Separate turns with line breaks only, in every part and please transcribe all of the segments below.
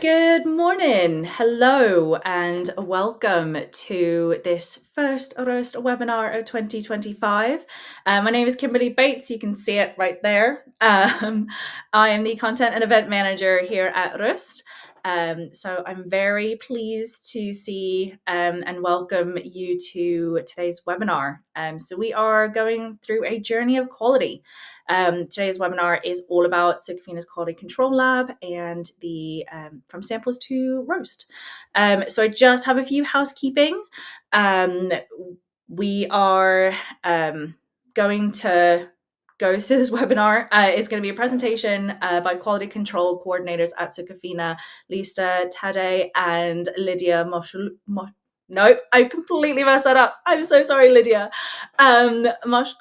Good morning. Hello and welcome to this first roast webinar of 2025. My name is Kimberly Bates. You can see it right there. I am the content and event manager here at Rust. So I'm very pleased to see and welcome you to today's webinar. So we are going through a journey of quality. Today's webinar is all about Sucafina's Quality Control Lab and the From Samples to Roast. So I just have a few housekeeping. We are going to go through this webinar. It's going to be a presentation by quality control coordinators at Sucafina, Lydia, Taddei, and Lydia Moschopoulou. Nope, I completely messed that up. I'm so sorry, Lydia. Moschopoulou.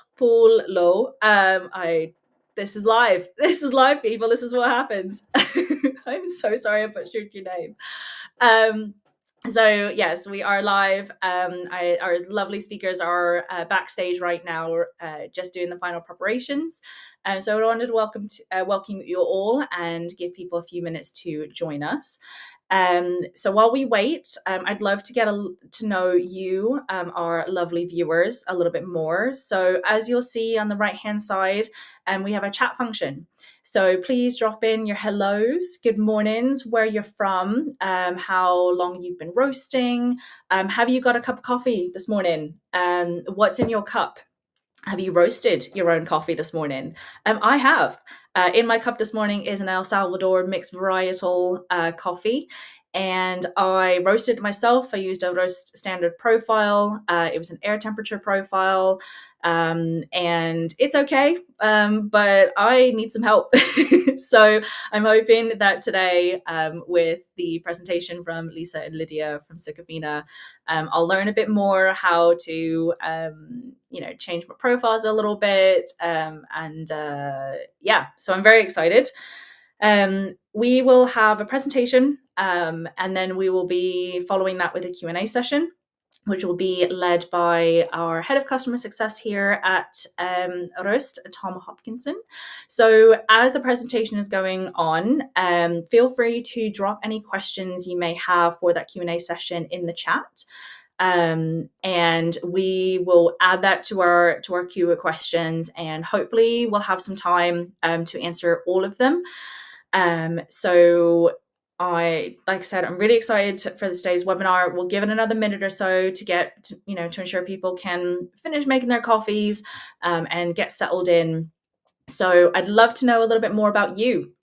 This is live. This is live, people. This is what happens. I'm so sorry I butchered your name. So yes, we are live. Our lovely speakers are backstage right now, just doing the final preparations. So I wanted to welcome you all and give people a few minutes to join us. So while we wait, I'd love to get to know you, our lovely viewers, a little bit more. So as you'll see on the right-hand side, we have a chat function. So please drop in your hellos, good mornings, where you're from, how long you've been roasting. Have you got a cup of coffee this morning? What's in your cup? Have you roasted your own coffee this morning? I have. In my cup this morning is an El Salvador mixed varietal coffee, and I roasted it myself. I used a roast standard profile. It was an air temperature profile, and it's okay, but I need some help. So I'm hoping that today, with the presentation from Lisa and Lydia from Sucafina, I'll learn a bit more how to, change my profiles a little bit. So I'm very excited. We will have a presentation, and then we will be following that with a Q&A session, which will be led by our head of customer success here at Rust, Tom Hopkinson. So as the presentation is going on, feel free to drop any questions you may have for that Q&A session in the chat. And we will add that to our queue of questions, and hopefully we'll have some time to answer all of them. Like I said, I'm really excited for today's webinar. We'll give it another minute or so to ensure people can finish making their coffees and get settled in. So I'd love to know a little bit more about you.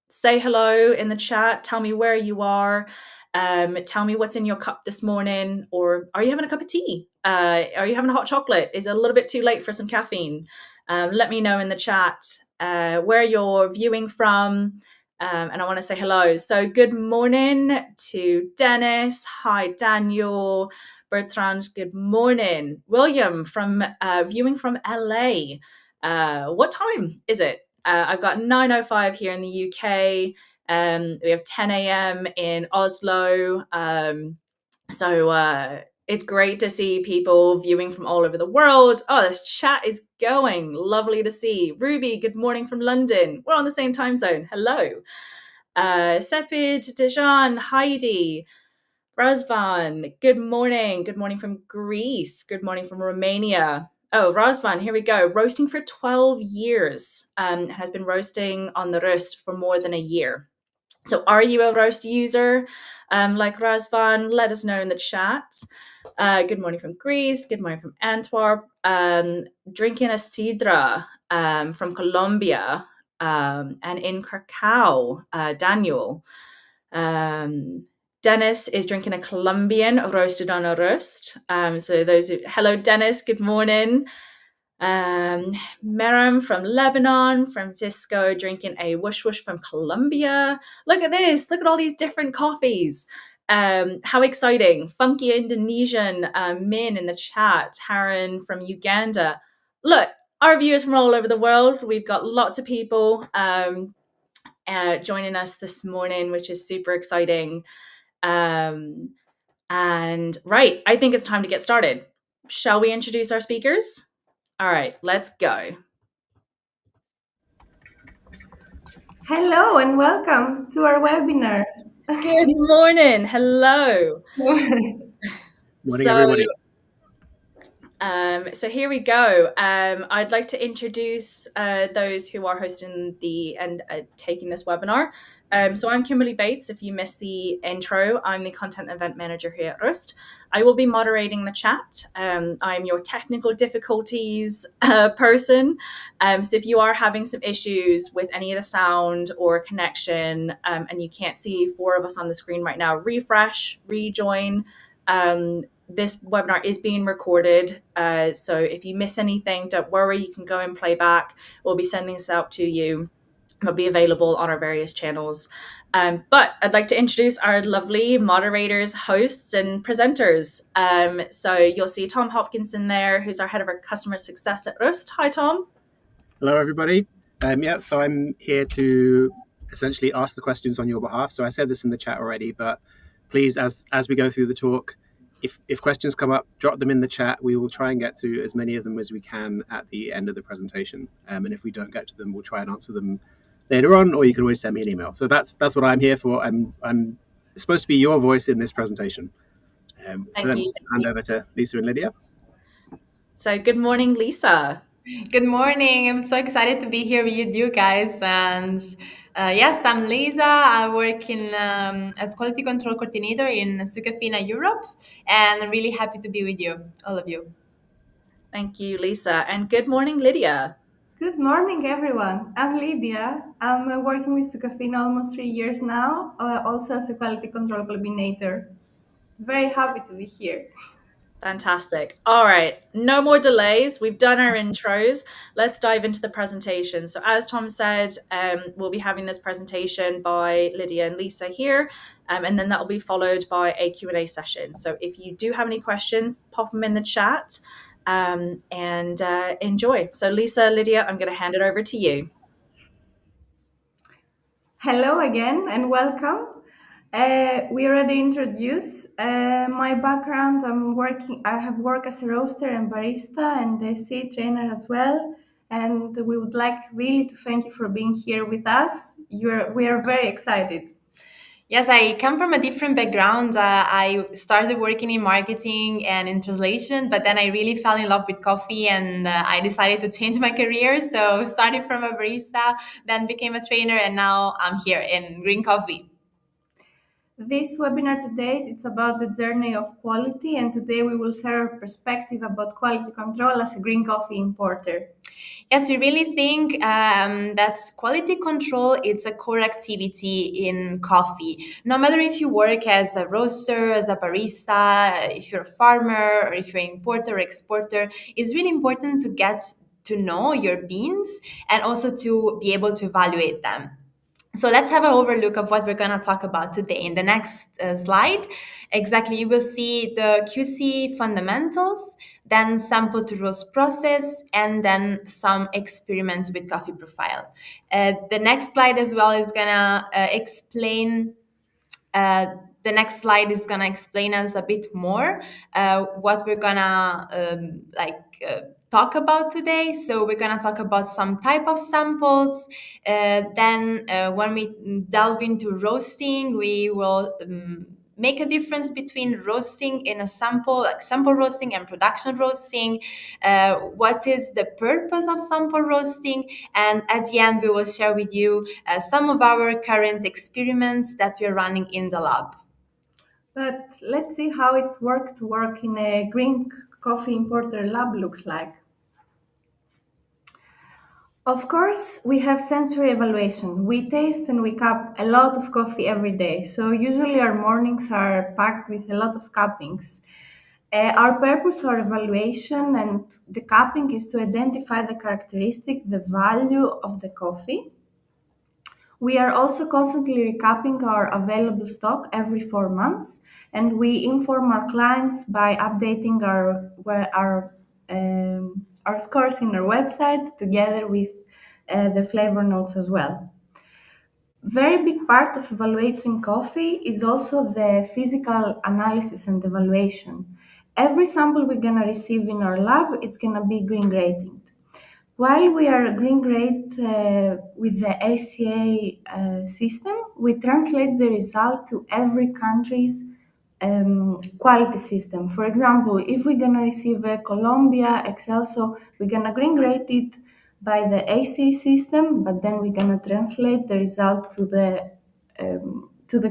Say hello in the chat. Tell me where you are. Tell me what's in your cup this morning, or are you having a cup of tea? Are you having a hot chocolate? Is it a little bit too late for some caffeine? Let me know in the chat where you're viewing from. And I want to say hello. So good morning to Dennis. Hi, Daniel. Bertrand, good morning. William from viewing from LA. What time is it? I've got 9:05 here in the UK. We have 10 a.m. in Oslo. It's great to see people viewing from all over the world. Oh, this chat is going. Lovely to see. Ruby, good morning from London. We're on the same time zone. Hello. Sepid, Dejan, Heidi, Razvan, good morning. Good morning from Greece. Good morning from Romania. Oh, Razvan, here we go. Roasting for 12 years. Has been roasting on the Rust for more than a year. So are you a roast user like Razvan? Let us know in the chat. Good morning from Greece. Good morning from Antwerp. Drinking a sidra from Colombia, and in Krakow, Daniel. Dennis is drinking a Colombian roasted on a rust. Hello, Dennis. Good morning. Meram from Lebanon, Francisco drinking a Wush Wush from Colombia. Look at this. Look at all these different coffees. How exciting. Funky Indonesian, Min in the chat, Taryn from Uganda. Look, our viewers from all over the world. We've got lots of people joining us this morning, which is super exciting. And right, I think it's time to get started. Shall we introduce our speakers? All right, let's go.
Hello and welcome to our webinar.
Good morning. Hello.
Morning,
So,
everybody.
so here we go. I'd like to introduce those who are hosting and taking this webinar. So I'm Kimberly Bates. If you missed the intro, I'm the content event manager here at Rust. I will be moderating the chat. I'm your technical difficulties person. So if you are having some issues with any of the sound or connection, and you can't see four of us on the screen right now, refresh, rejoin. This webinar is being recorded. So if you miss anything, don't worry, you can go and play back. We'll be sending this out to you. It'll be available on our various channels. But I'd like to introduce our lovely moderators, hosts, and presenters. So you'll see Tom Hopkinson there, who's our head of our customer success at Rust. Hi, Tom.
Hello, everybody. So I'm here to essentially ask the questions on your behalf. So I said this in the chat already, but please, as we go through the talk, if questions come up, drop them in the chat. We will try and get to as many of them as we can at the end of the presentation. And if we don't get to them, we'll try and answer them later on, or you can always send me an email. So that's what I'm here for. I'm supposed to be your voice in this presentation. So then
you.
hand over to Lisa and Lydia.
So good morning, Lisa.
Good morning. I'm so excited to be here with you guys. And yes, I'm Lisa. I work as quality control coordinator in Sucafina, Europe. And I'm really happy to be with you, all of you.
Thank you, Lisa. And good morning, Lydia.
Good morning, everyone. I'm Lydia. I'm working with Sucafina almost 3 years now, also as a quality control coordinator. Very happy to be here.
Fantastic. All right, no more delays. We've done our intros. Let's dive into the presentation. So as Tom said, we'll be having this presentation by Lydia and Lisa here, and then that will be followed by a Q&A session. So if you do have any questions, pop them in the chat and enjoy. So Lisa, Lydia, I'm going to hand it over to you.
Hello again and welcome. We already introduced my background. I have worked as a roaster and barista and a C trainer as well. And we would like really to thank you for being here with us. We are very excited.
Yes, I come from a different background. I started working in marketing and in translation, but then I really fell in love with coffee and I decided to change my career. So started from a barista, then became a trainer, and now I'm here in green coffee.
This webinar today it's about the journey of quality, and today we will share our perspective about quality control as a green coffee importer.
Yes, we really think that quality control is a core activity in coffee. No matter if you work as a roaster, as a barista, if you're a farmer, or if you're an importer or exporter, it's really important to get to know your beans and also to be able to evaluate them. So let's have an overlook of what we're going to talk about today. In the next slide, exactly, you will see the QC fundamentals, then sample to roast process, and then some experiments with coffee profile. The next slide as well is going to explain the next slide is going to explain us a bit more what we're going to talk about today. So we're going to talk about some type of samples. Then when we delve into roasting, we will make a difference between roasting in a sample, like sample roasting and production roasting. What is the purpose of sample roasting? And at the end, we will share with you some of our current experiments that we're running in the lab.
But let's see how it's to work in a green coffee importer lab looks like. Of course, we have sensory evaluation. We taste and we cup a lot of coffee every day. So usually our mornings are packed with a lot of cuppings. Our purpose for evaluation and the cupping is to identify the characteristic, the value of the coffee. We are also constantly recapping our available stock every 4 months, and we inform our clients by updating our scores in our website together with the flavor notes as well. Very big part of evaluating coffee is also the physical analysis and evaluation. Every sample we're gonna receive in our lab, it's gonna be green graded. While we are green grade with the ACA system, we translate the result to every country's quality system. For example, if we're gonna receive a Colombia Excelso, we're gonna green grade it by the ACA system, but then we're gonna translate the result to the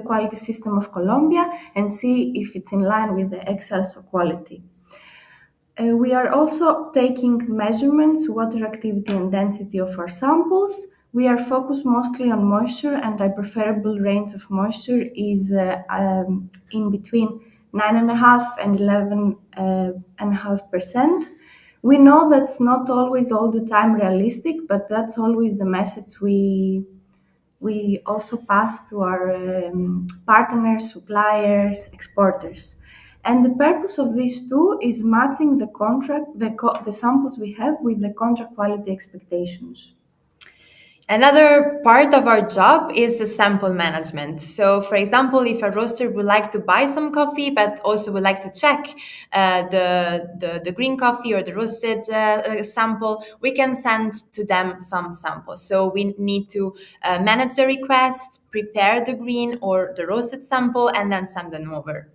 quality system of Colombia and see if it's in line with the Excelso quality. We are also taking measurements, water activity and density of our samples. We are focused mostly on moisture, and our preferable range of moisture is in between 9.5 and 11.5%. We know that's not always all the time realistic, but that's always the message we also pass to our partners, suppliers, exporters. And the purpose of these two is matching the samples we have with the contract quality expectations.
Another part of our job is the sample management. So, for example, if a roaster would like to buy some coffee, but also would like to check the green coffee or the roasted sample, we can send to them some samples. So we need to manage the request, prepare the green or the roasted sample, and then send them over.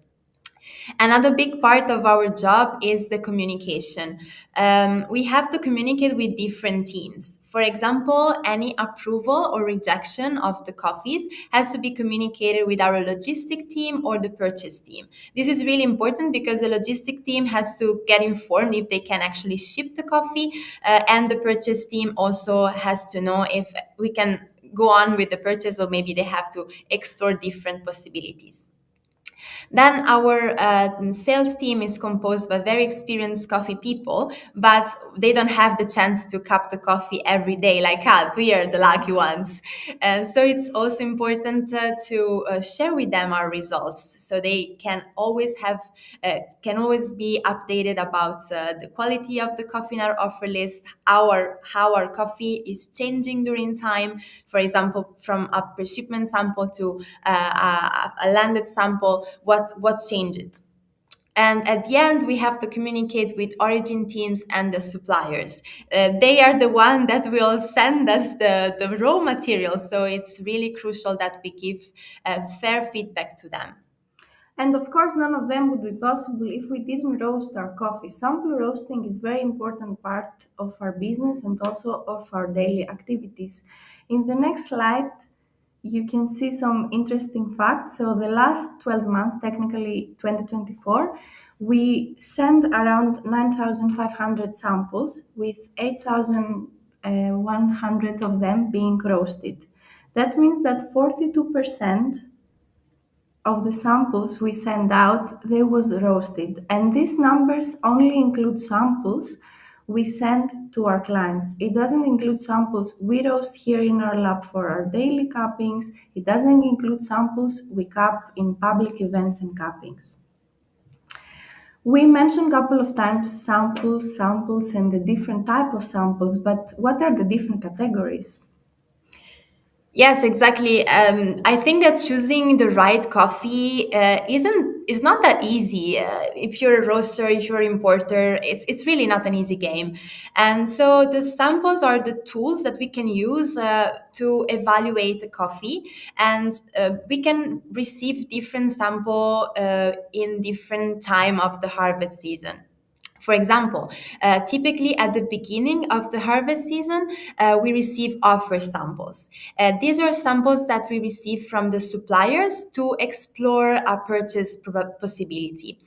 Another big part of our job is the communication. We have to communicate with different teams. For example, any approval or rejection of the coffees has to be communicated with our logistic team or the purchase team. This is really important because the logistic team has to get informed if they can actually ship the coffee, and the purchase team also has to know if we can go on with the purchase or maybe they have to explore different possibilities. Then our sales team is composed by very experienced coffee people, but they don't have the chance to cup the coffee every day like us. We are the lucky ones. And so it's also important to share with them our results so they can always be updated about the quality of the coffee in our offer list, how our coffee is changing during time. For example, from a pre-shipment sample to a landed sample, what changed. And at the end, we have to communicate with origin teams and the suppliers. They are the one that will send us the raw materials. So it's really crucial that we give fair feedback to them.
And of course, none of them would be possible if we didn't roast our coffee. Sample roasting is a very important part of our business and also of our daily activities. In the next slide, you can see some interesting facts. So the last 12 months, technically 2024, we sent around 9,500 samples with 8,100 of them being roasted. That means that 42% of the samples we send out, they was roasted. And these numbers only include samples we send to our clients. It doesn't include samples we roast here in our lab for our daily cuppings. It doesn't include samples we cup in public events and cuppings. We mentioned a couple of times samples, and the different type of samples, but what are the different categories?
Yes, exactly. I think that choosing the right coffee is not that easy. If you're a roaster, if you're an importer, it's really not an easy game. And so the samples are the tools that we can use to evaluate the coffee, and we can receive different sample in different time of the harvest season. For example, typically at the beginning of the harvest season, we receive offer samples. These are samples that we receive from the suppliers to explore a purchase possibility.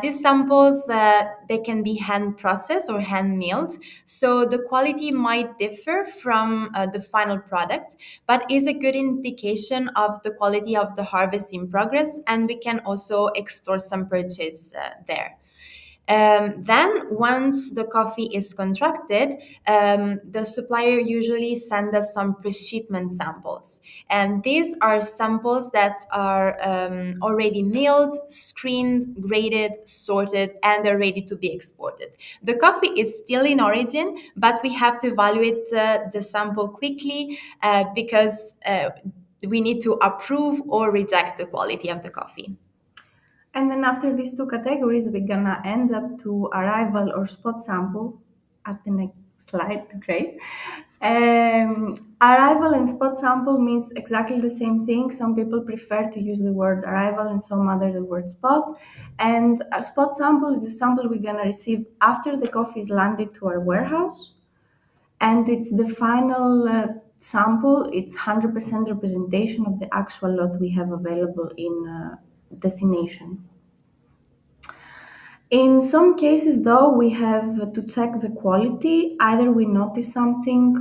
These samples, they can be hand processed or hand milled, so the quality might differ from the final product, but is a good indication of the quality of the harvest in progress, and we can also explore some purchase there. Then, once the coffee is contracted, the supplier usually sends us some pre-shipment samples. And these are samples that are already milled, screened, graded, sorted, and are ready to be exported. The coffee is still in origin, but we have to evaluate the sample quickly because we need to approve or reject the quality of the coffee.
And then after these two categories, we're gonna end up to arrival or spot sample at the next slide, great. Arrival and spot sample means exactly the same thing. Some people prefer to use the word arrival and some other the word spot. And a spot sample is a sample we're gonna receive after the coffee is landed to our warehouse. And it's the final sample. It's 100% representation of the actual lot we have available in destination. In some cases, though, we have to check the quality. Either we notice something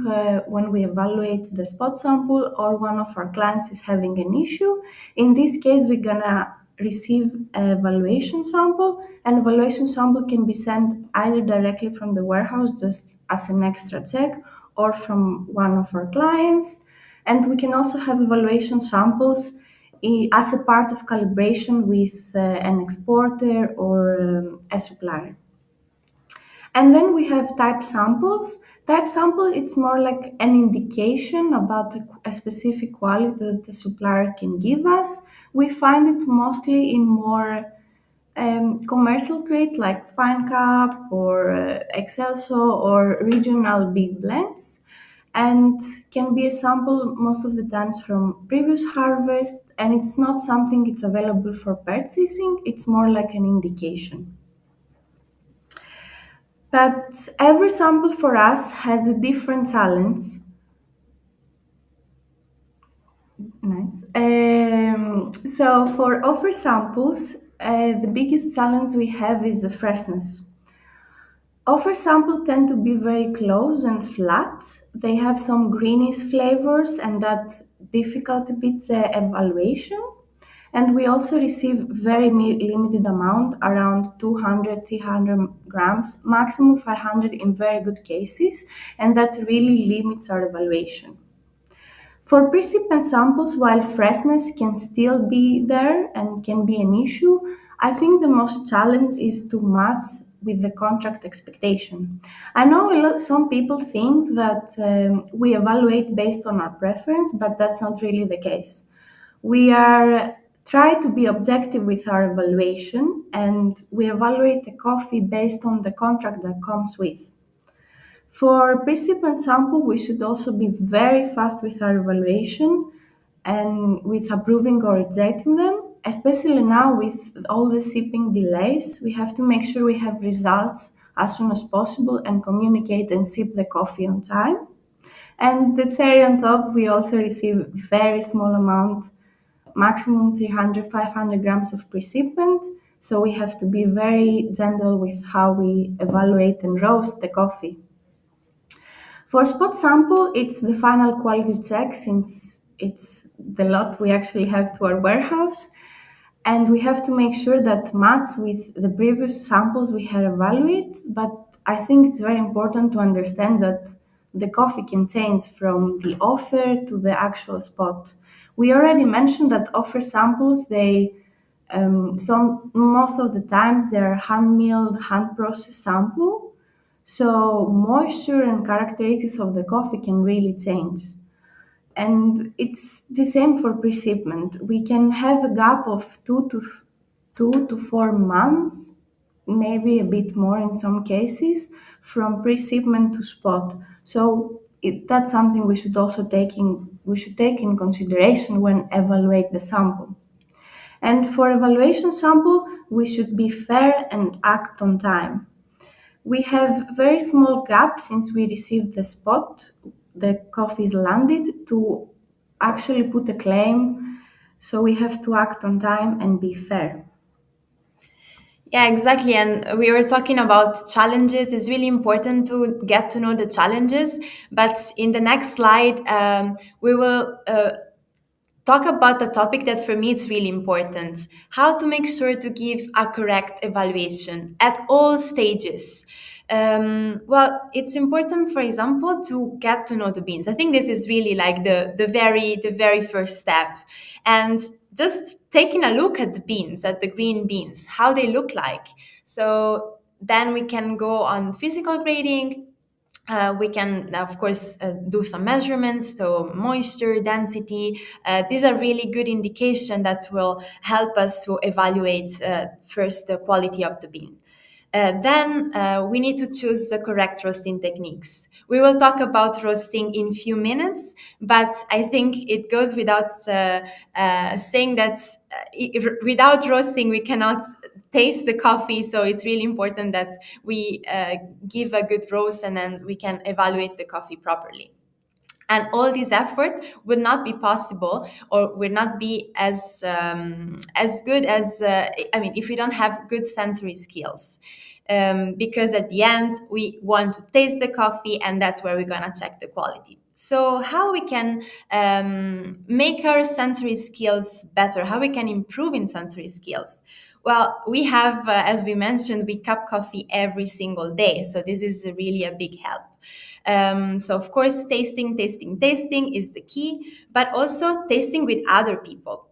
when we evaluate the spot sample, or one of our clients is having an issue. In this case, we're gonna receive an evaluation sample. An evaluation sample can be sent either directly from the warehouse, just as an extra check, or from one of our clients. And we can also have evaluation samples as a part of calibration with an exporter or a supplier. And then we have type samples. Type sample, it's more like an indication about a specific quality that the supplier can give us. We find it mostly in more commercial grade like Fine Cup or Excelso or regional big blends, and can be a sample most of the times from previous harvest, and it's not something it's available for purchasing, it's more like an indication. But every sample for us has a different challenge. Nice. So for offer samples, the biggest challenge we have is the freshness. Offer samples tend to be very close and flat. They have some greenish flavors, and that difficult a bit the evaluation. And we also receive very limited amount, around 200, 300 grams, maximum 500 in very good cases, and that really limits our evaluation. For precipient samples, while freshness can still be there and can be an issue, I think the most challenge is to match with the contract expectation. I know some people think that we evaluate based on our preference, but that's not really the case. We are try to be objective with our evaluation, and we evaluate the coffee based on the contract that comes with. For precipient sample, we should also be very fast with our evaluation and with approving or rejecting them, especially now with all the shipping delays. We have to make sure we have results as soon as possible and communicate and ship the coffee on time. And the cherry on top, we also receive very small amount, maximum 300, 500 grams of precipient. So we have to be very gentle with how we evaluate and roast the coffee. For spot sample, it's the final quality check since it's the lot we actually have to our warehouse. And we have to make sure that match with the previous samples we have evaluated. But I think it's very important to understand that the coffee can change from the offer to the actual spot. We already mentioned that offer samples, most of the times they're hand milled, hand processed sample. So moisture and characteristics of the coffee can really change. And it's the same for precipient. We can have a gap of 2 to 4 months, maybe a bit more in some cases, from precipient to spot. So that's something we should also take in consideration when evaluate the sample. And for evaluation sample, we should be fair and act on time. We have very small gaps since we received the spot, the coffee is landed, to actually put a claim. So we have to act on time and be fair.
Yeah, exactly. And we were talking about challenges. It's really important to get to know the challenges. But in the next slide, we will talk about the topic that for me it's really important: how to make sure to give a correct evaluation at all stages. Well, it's important, for example, to get to know the beans. I think this is really like the very first step, and just taking a look at the beans, at the green beans, how they look like. So then we can go on physical grading. We can, of course, do some measurements, so moisture, density. These are really good indication that will help us to evaluate first the quality of the bean. Then we need to choose the correct roasting techniques. We will talk about roasting in few minutes, but I think it goes without saying that without roasting we cannot taste the coffee. So it's really important that we give a good roast and then we can evaluate the coffee properly. And all this effort would not be possible or would not be as good as if we don't have good sensory skills, because at the end we want to taste the coffee and that's where we're gonna check the quality. So how we can make our sensory skills better, how we can improve in sensory skills? Well, we have, as we mentioned, we cup coffee every single day. So this is really a big help. So of course, tasting is the key, but also tasting with other people.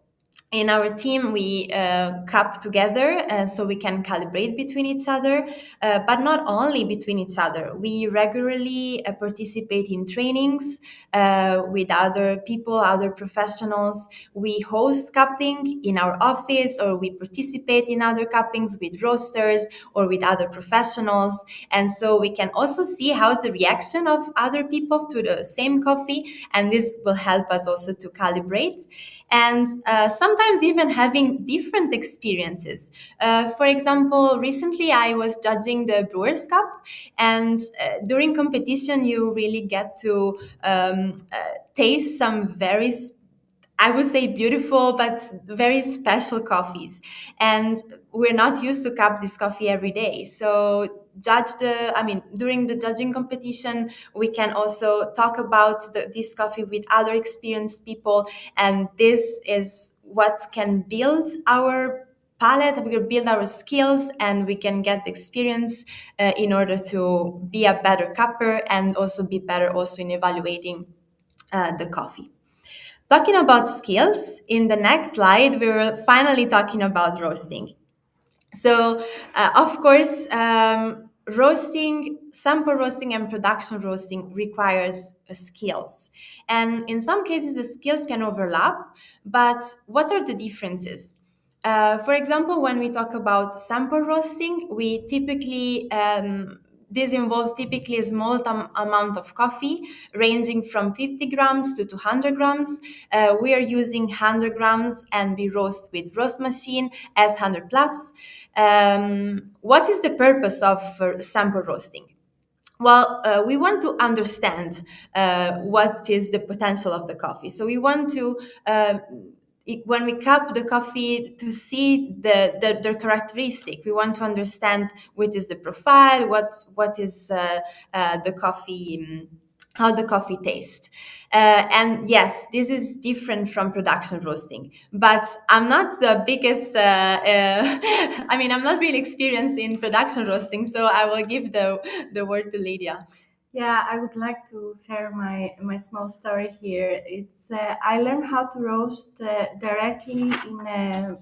In our team, we cup together so we can calibrate between each other, but not only between each other. We regularly participate in trainings with other people, other professionals. We host cupping in our office, or we participate in other cuppings with roasters or with other professionals. And so we can also see how's the reaction of other people to the same coffee, and this will help us also to calibrate. And sometimes even having different experiences. For example, recently I was judging the Brewers Cup, and during competition you really get to taste some very I would say beautiful, but very special coffees. And we're not used to cup this coffee every day. So during the judging competition, we can also talk about this coffee with other experienced people. And this is what can build our palette, we can build our skills, and we can get the experience in order to be a better cupper and also be better also in evaluating the coffee. Talking about skills, in the next slide, we're finally talking about roasting. So, of course, roasting, sample roasting and production roasting requires skills. And in some cases, the skills can overlap, but what are the differences? For example, when we talk about sample roasting, we typically this involves typically a small amount of coffee, ranging from 50 grams to 200 grams. We are using 100 grams, and we roast with roast machine S100 plus. What is the purpose of sample roasting? Well, we want to understand what is the potential of the coffee. So we want to, when we cup the coffee, to see their characteristic. We want to understand what is the profile, what is the coffee. How the coffee tastes. And yes, this is different from production roasting, but I'm not the biggest, I'm not really experienced in production roasting, so I will give the word to Lydia.
Yeah, I would like to share my small story here. It's I learned how to roast directly in a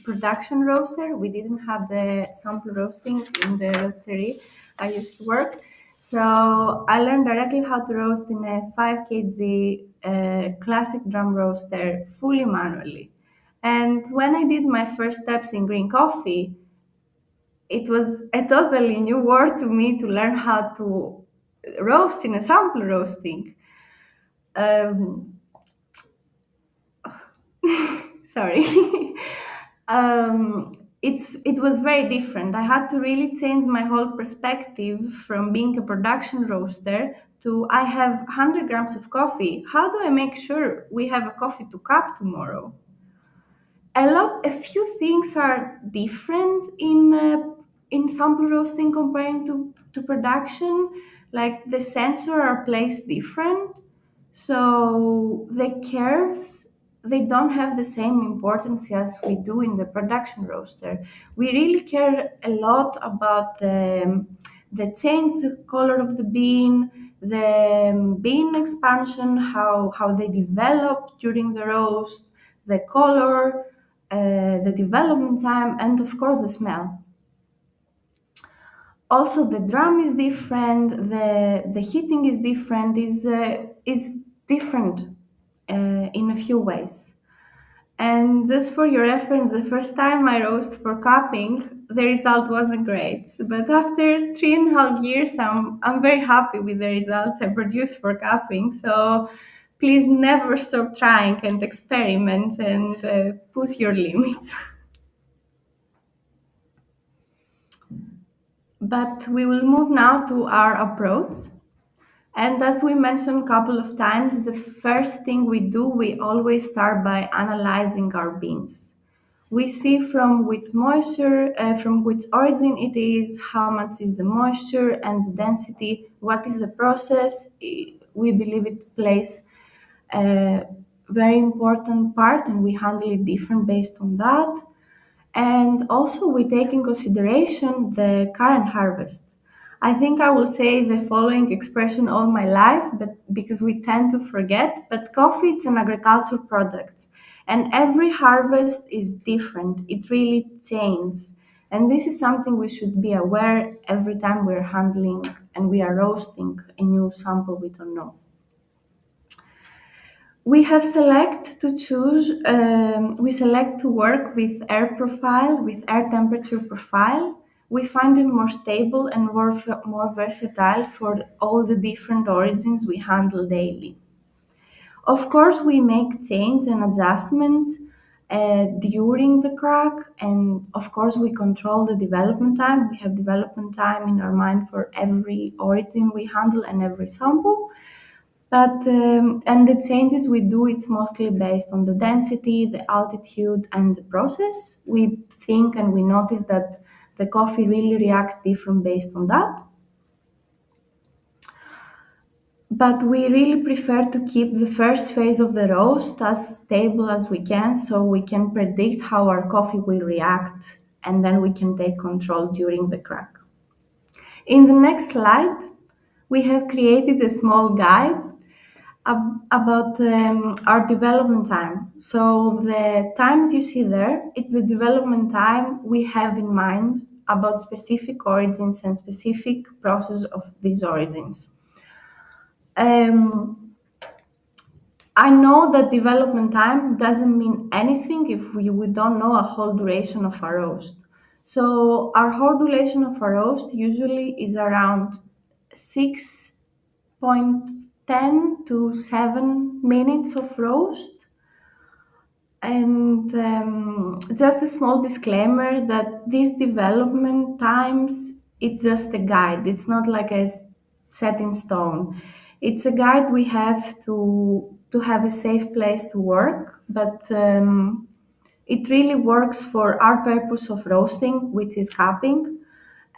production roaster. We didn't have the sample roasting in the roastery I used to work. So I learned directly how to roast in a 5 kg classic drum roaster fully manually. And when I did my first steps in green coffee, it was a totally new world to me to learn how to roast in a sample roasting. Um, sorry. It was very different. I had to really change my whole perspective from being a production roaster to I have 100 grams of coffee. How do I make sure we have a coffee to cup tomorrow? A few things are different in sample roasting comparing to production. Like the sensor are placed different, so the curves, they don't have the same importance as we do in the production roaster. We really care a lot about the change, the color of the bean, the bean expansion, how they develop during the roast, the color, the development time, and of course the smell. Also, the drum is different. The heating is different. Is different in a few ways. And just for your reference, the first time I roast for cupping, the result wasn't great. But after 3.5 years, I'm very happy with the results I produced for cupping. So please never stop trying and experiment and push your limits. But we will move now to our approach. And as we mentioned a couple of times, the first thing we do, we always start by analyzing our beans. We see from which moisture, from which origin it is, how much is the moisture and the density, what is the process. We believe it plays a very important part and we handle it different based on that. And also we take in consideration the current harvest. I think I will say the following expression all my life, but because we tend to forget, but coffee is an agricultural product and every harvest is different. It really changes. And this is something we should be aware every time we're handling and we are roasting a new sample we don't know. We have select to choose, we select to work with air profile, with air temperature profile. We find it more stable and more versatile for all the different origins we handle daily. Of course, we make changes and adjustments during the crack, and of course, we control the development time. We have development time in our mind for every origin we handle and every sample. But and the changes we do, it's mostly based on the density, the altitude, and the process. We think and we notice that the coffee really reacts different based on that. But we really prefer to keep the first phase of the roast as stable as we can so we can predict how our coffee will react and then we can take control during the crack. In the next slide, we have created a small guide about our development time. So the times you see there, it's the development time we have in mind about specific origins and specific process of these origins. I know that development time doesn't mean anything if we don't know a whole duration of a roast. So our whole duration of a roast usually is around 6.10 to 7 minutes of roast. And just a small disclaimer that these development times, it's just a guide. It's not like a set in stone. It's a guide we have to have a safe place to work, but it really works for our purpose of roasting, which is cupping,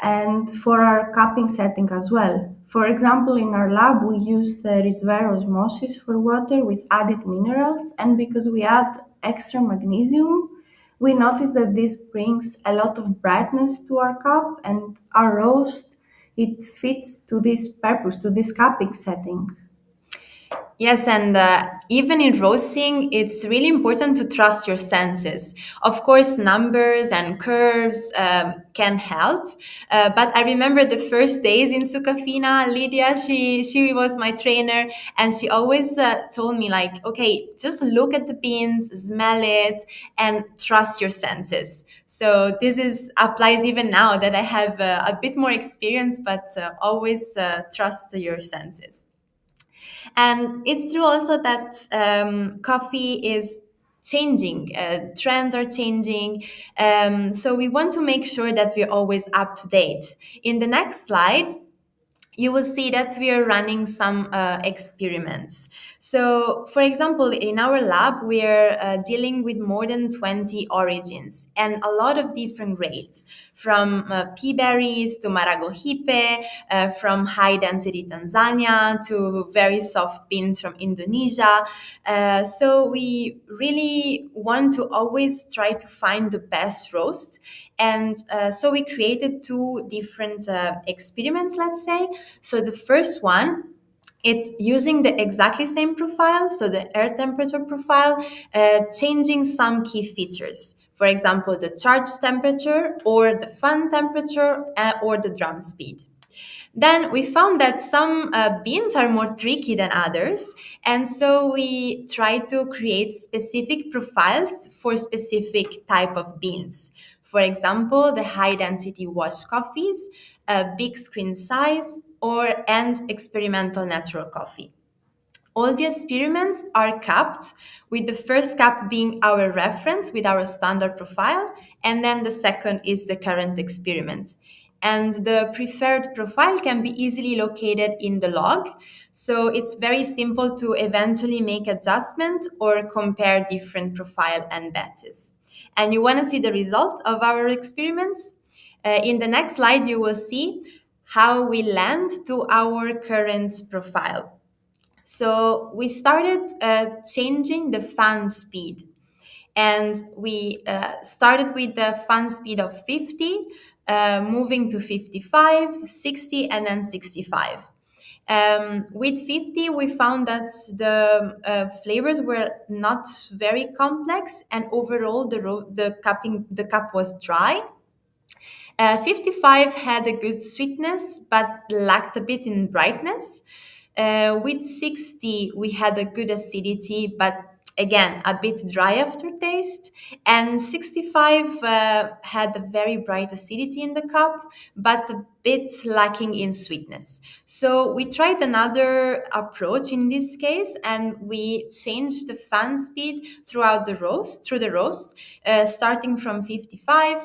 and for our cupping setting as well. For example, in our lab, we use the reservoir osmosis for water with added minerals, and because we add extra magnesium, we notice that this brings a lot of brightness to our cup and our roast. It fits to this purpose, to this cupping setting.
Yes, and even in roasting, it's really important to trust your senses. Of course, numbers and curves can help, but I remember the first days in Sucafina, Lydia, she was my trainer, and she always told me like, okay, just look at the beans, smell it, and trust your senses. So this is applies even now that I have a bit more experience, but always trust your senses. And it's true also that coffee is changing, trends are changing. So we want to make sure that we're always up to date. In the next slide, you will see that we are running some experiments. So, for example, in our lab, we are dealing with more than 20 origins and a lot of different grades, from pea berries to maragogipe, from high density Tanzania to very soft beans from Indonesia. So we really want to always try to find the best roast. And so we created two different experiments, let's say. So the first one, it using the exactly same profile, so the air temperature profile, changing some key features. For example, the charge temperature or the fan temperature or the drum speed. Then we found that some beans are more tricky than others, and so we tried to create specific profiles for specific type of beans. For example, the high density wash coffees, big screen size, and experimental natural coffee. All the experiments are capped, with the first cap being our reference with our standard profile, and then the second is the current experiment. And the preferred profile can be easily located in the log, so it's very simple to eventually make adjustment or compare different profile and batches. And you want to see the result of our experiments? In the next slide, you will see how we land to our current profile. So we started changing the fan speed, and we started with the fan speed of 50, moving to 55, 60, and then 65. With 50, we found that the flavors were not very complex, and overall the cup was dry. 55 had a good sweetness but lacked a bit in brightness. With 60, we had a good acidity, but again, a bit dry aftertaste. And 65 had a very bright acidity in the cup, but a bit lacking in sweetness. So we tried another approach in this case, and we changed the fan speed through the roast, starting from 55,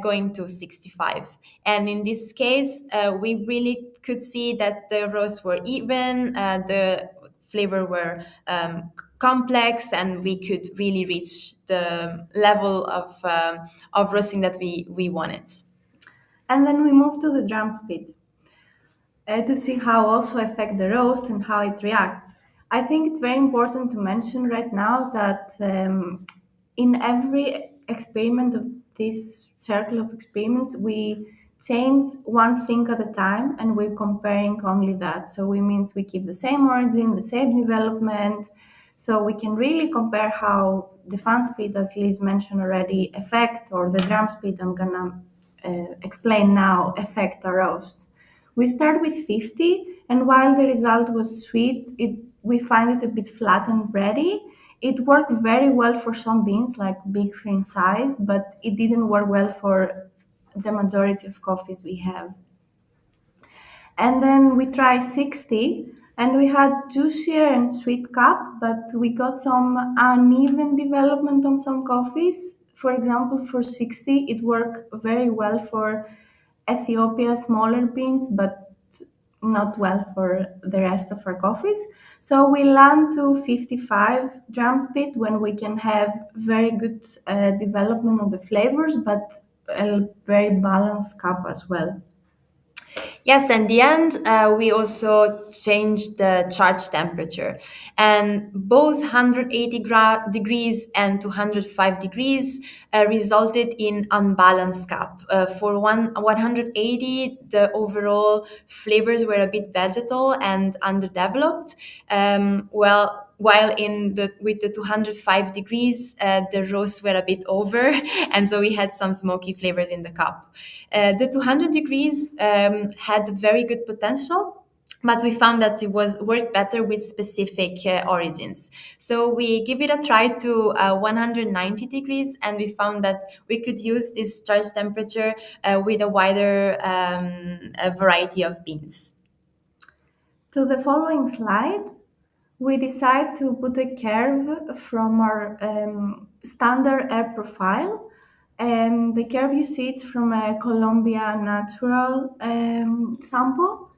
going to 65. And in this case, we really could see that the roasts were even, the flavor were complex, and we could really reach the level of roasting that we wanted.
And then we move to the drum speed to see how also affect the roast and how it reacts. I think it's very important to mention right now that in every experiment of this circle of experiments, we change one thing at a time, and we're comparing only that. So we means we keep the same origin, the same development, so we can really compare how the fan speed, as Liz mentioned already, affect, or the drum speed I'm gonna explain now, affect the roast. We start with 50, and while the result was sweet, we find it a bit flat and bready. It worked very well for some beans, like big screen size, but it didn't work well for the majority of coffees we have. And then we try 60, and we had juicier and sweet cup, but we got some uneven development on some coffees. For example, for 60, it worked very well for Ethiopia smaller beans, but not well for the rest of our coffees. So we land to 55 drum speed when we can have very good development of the flavors, but a very balanced cup as well.
Yes, in the end, we also changed the charge temperature, and both 180 degrees and 205 degrees resulted in unbalanced cup. For 180, the overall flavors were a bit vegetal and underdeveloped. While with the 205 degrees, the roasts were a bit over, and so we had some smoky flavors in the cup. The 200 degrees had very good potential, but we found that it worked better with specific origins. So we give it a try to 190 degrees, and we found that we could use this charge temperature with a wider a variety of beans.
To the following slide, we decide to put a curve from our standard air profile. The curve you see, it's from a Colombia natural sample.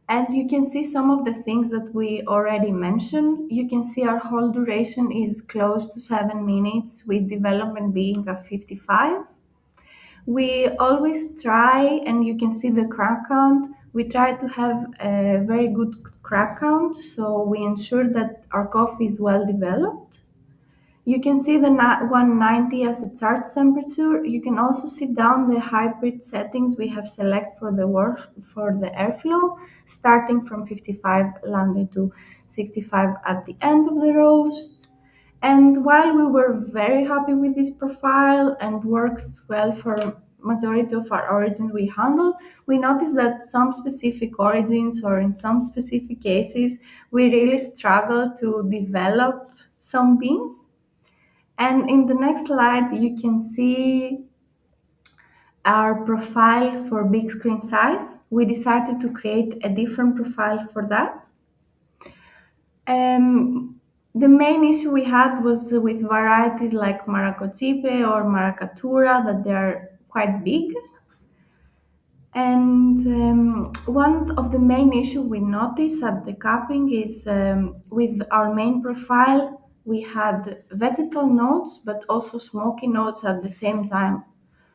And you can see some of the things that we already mentioned. You can see our whole duration is close to 7 minutes, with development being at 55. We always try, and you can see the crack count, we try to have a very good crack count, so we ensure that our coffee is well developed. You can see the 190 as a charge temperature. You can also see down the hybrid settings we have selected for the airflow, starting from 55 landing to 65 at the end of the roast. And while we were very happy with this profile and works well for majority of our origins we handle, we notice that some specific origins or in some specific cases, we really struggle to develop some beans. And in the next slide, you can see our profile for big screen size. We decided to create a different profile for that. The main issue we had was with varieties like Maracochipe or Maracatura, that they are quite big. And one of the main issues we noticed at the cupping is with our main profile, we had vegetal notes, but also smoky notes at the same time.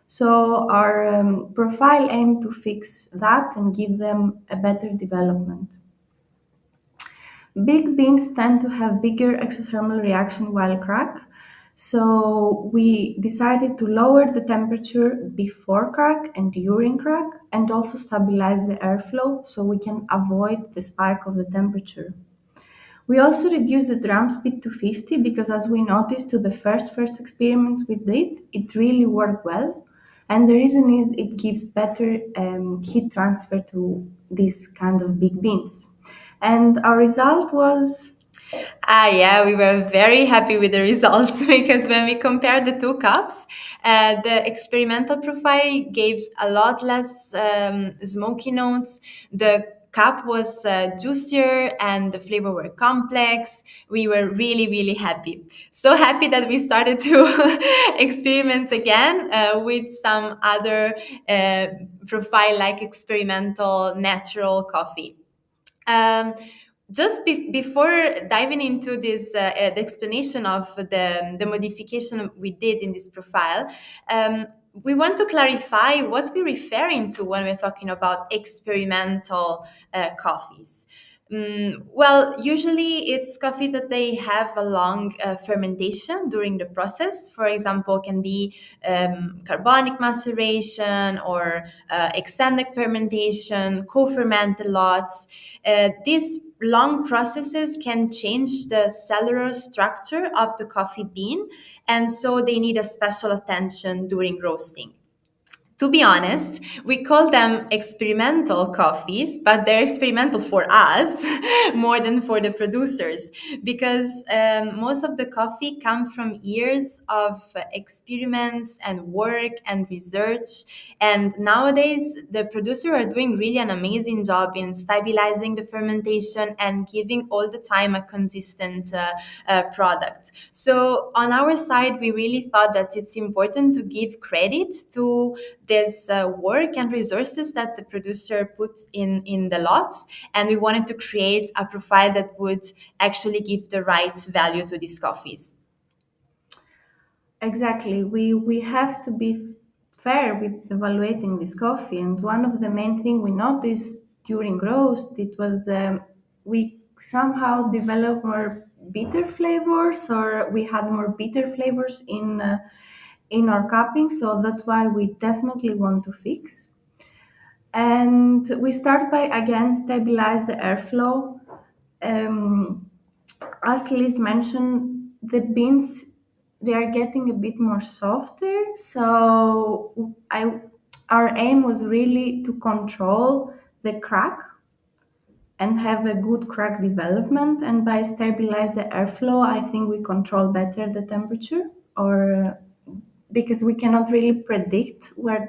So our profile aimed to fix that and give them a better development. Big beans tend to have bigger exothermal reaction while crack. So we decided to lower the temperature before crack and during crack and also stabilize the airflow so we can avoid the spike of the temperature. We also reduced the drum speed to 50 because as we noticed to the first experiments we did, it really worked well. And the reason is it gives better heat transfer to these kind of big beans. And our result was
Yeah, we were very happy with the results because when we compared the two cups, the experimental profile gave a lot less smoky notes. The cup was juicier and the flavor were complex. We were really, really happy. So happy that we started to experiment again with some other profile like experimental natural coffee. Um, just before diving into this the explanation of the modification we did in this profile, we want to clarify what we're referring to when we're talking about experimental coffees. Well, usually it's coffees that they have a long fermentation during the process. For example, can be carbonic maceration or extended fermentation, co-fermented lots. These long processes can change the cellular structure of the coffee bean, and so they need a special attention during roasting. To be honest, we call them experimental coffees, but they're experimental for us more than for the producers because most of the coffee come from years of experiments and work and research. And nowadays, the producers are doing really an amazing job in stabilizing the fermentation and giving all the time a consistent product. So on our side, we really thought that it's important to give credit to this work and resources that the producer put in the lots, and we wanted to create a profile that would actually give the right value to these coffees.
Exactly. We have to be fair with evaluating this coffee, and one of the main thing we noticed during roast it was we somehow developed more bitter flavors, or we had more bitter flavors in our cupping. So that's why we definitely want to fix. And we start by again stabilize the airflow. As Liz mentioned, the beans they are getting a bit more softer. So our aim was really to control the crack and have a good crack development. And by stabilize the airflow, I think we control better the temperature, or because we cannot really predict where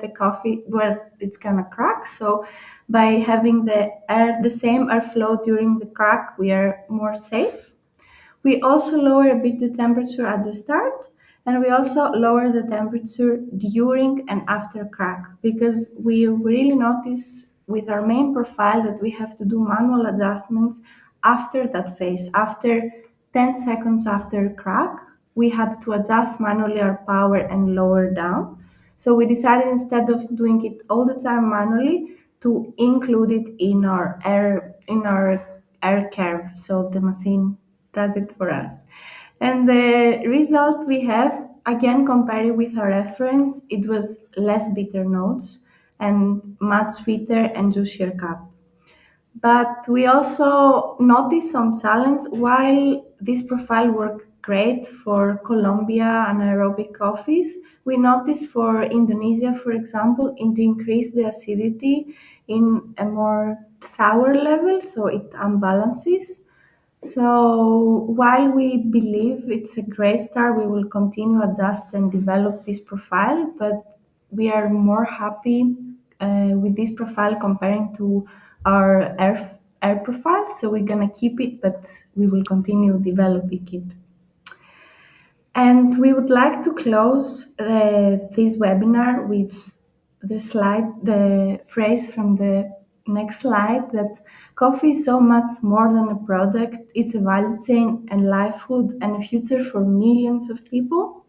it's gonna crack. So by having the same airflow during the crack, we are more safe. We also lower a bit the temperature at the start, and we also lower the temperature during and after crack because we really notice with our main profile that we have to do manual adjustments after that phase. After 10 seconds after crack, we had to adjust manually our power and lower down. So we decided instead of doing it all the time manually to include it in our air curve. So the machine does it for us. And the result we have, again, compared with our reference, it was less bitter notes and much sweeter and juicier cup. But we also noticed some challenge while this profile worked great for Colombia anaerobic coffees. We notice for Indonesia, for example, it increased the acidity in a more sour level, so it unbalances. So while we believe it's a great start, we will continue adjust and develop this profile, but we are more happy with this profile comparing to our air profile. So we're gonna keep it, but we will continue developing it. And we would like to close this webinar with the phrase from the next slide that coffee is so much more than a product. It's a value chain and livelihood and a future for millions of people.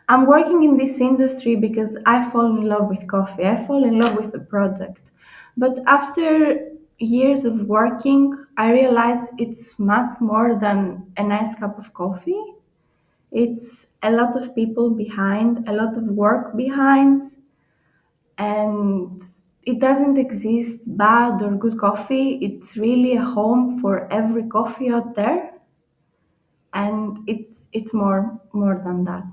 I'm working in this industry because I fall in love with coffee. I fall in love with the product. But after years of working, I realized it's much more than a nice cup of coffee. It's a lot of people behind, a lot of work behind, and it doesn't exist bad or good coffee. It's really a home for every coffee out there, and it's more than that.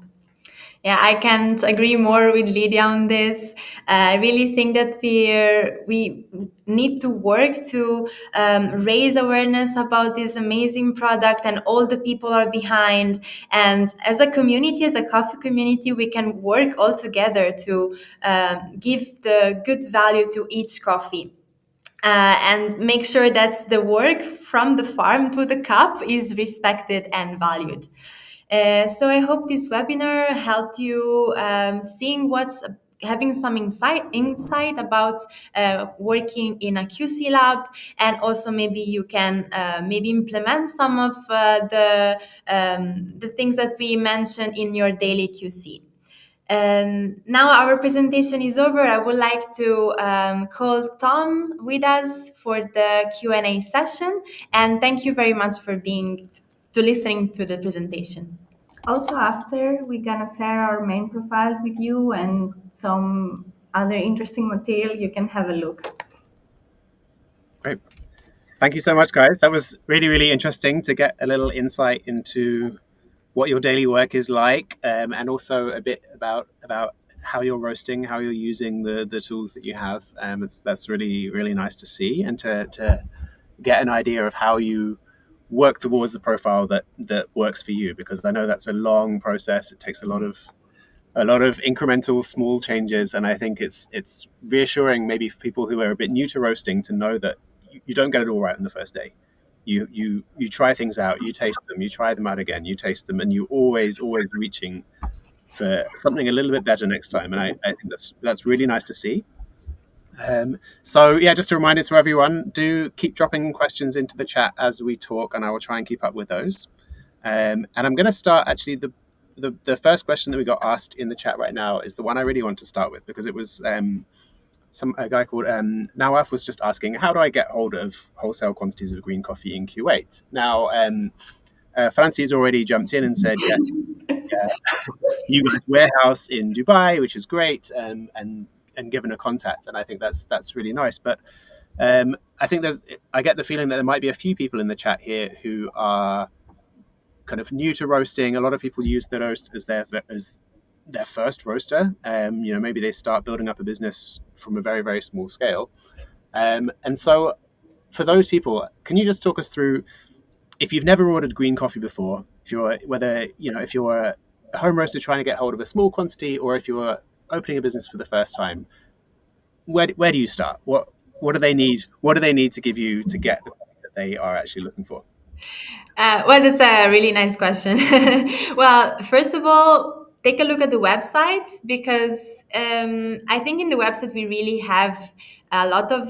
Yeah, I can't agree more with Lydia on this. I really think that we need to work to raise awareness about this amazing product and all the people are behind. And as a community, as a coffee community, we can work all together to give the good value to each coffee. And make sure that the work from the farm to the cup is respected and valued. So I hope this webinar helped you seeing what's having some insight about working in a QC lab, and also maybe you can maybe implement some of the things that we mentioned in your daily QC. And now our presentation is over. I would like to call Tom with us for the Q&A session. And thank you very much for listening to the presentation.
Also, after we're gonna share our main profiles with you and some other interesting material you can have a look.
Great. Thank you so much, guys. That was really, really interesting to get a little insight into what your daily work is like, and also a bit about how you're roasting, how you're using the tools that you have. That's really, really nice to see, and to get an idea of how you work towards the profile that works for you, because I know that's a long process. It takes a lot of incremental small changes, and I think it's reassuring maybe for people who are a bit new to roasting to know that you don't get it all right on the first day. You try things out, you taste them, you try them out again, you taste them, and you always reaching for something a little bit better next time. And I think that's really nice to see. So yeah, just a reminder to everyone, do keep dropping questions into the chat as we talk, and I will try and keep up with those. And I'm going to start actually the first question that we got asked in the chat right now is the one I really want to start with, because it was a guy called Nawaf was just asking, how do I get hold of wholesale quantities of green coffee in Kuwait? Now, Francie's already jumped in and said, yeah, you guys warehouse in Dubai, which is great, and given a contact, and I think that's really nice. But I think I get the feeling that there might be a few people in the chat here who are kind of new to roasting. A lot of people use the roast as their first roaster. Maybe they start building up a business from a very, very small scale. And so for those people, can you just talk us through, if you've never ordered green coffee before, if you're a home roaster trying to get hold of a small quantity, or if you're opening a business for the first time, where do you start? What do they need? What do they need to give you to get the coffee that they are actually looking for?
Well, that's a really nice question. Well, first of all, take a look at the website, because I think in the website we really have a lot of,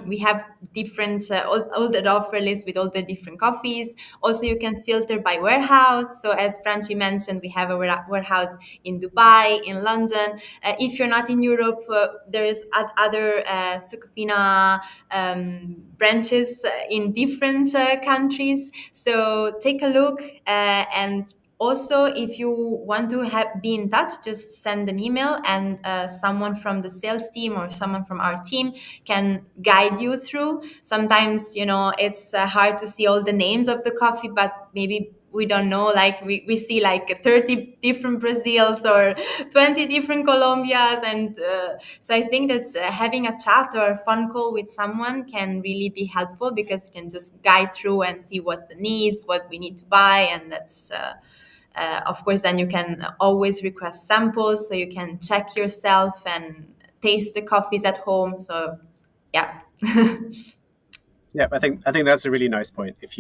we have different, all the offer list with all the different coffees. Also, you can filter by warehouse. So as Franci mentioned, we have a warehouse in Dubai, in London. If you're not in Europe, there is other Sucafina branches in different countries. So take a look, and also, if you want to be in touch, just send an email, and someone from the sales team or someone from our team can guide you through. Sometimes, it's hard to see all the names of the coffee, but maybe we don't know, like we see like 30 different Brazils or 20 different Colombias. And so I think that having a chat or a phone call with someone can really be helpful, because you can just guide through and see what the needs, what we need to buy. And that's of course, then you can always request samples, so you can check yourself and taste the coffees at home. So yeah.
Yeah, I think that's a really nice point. If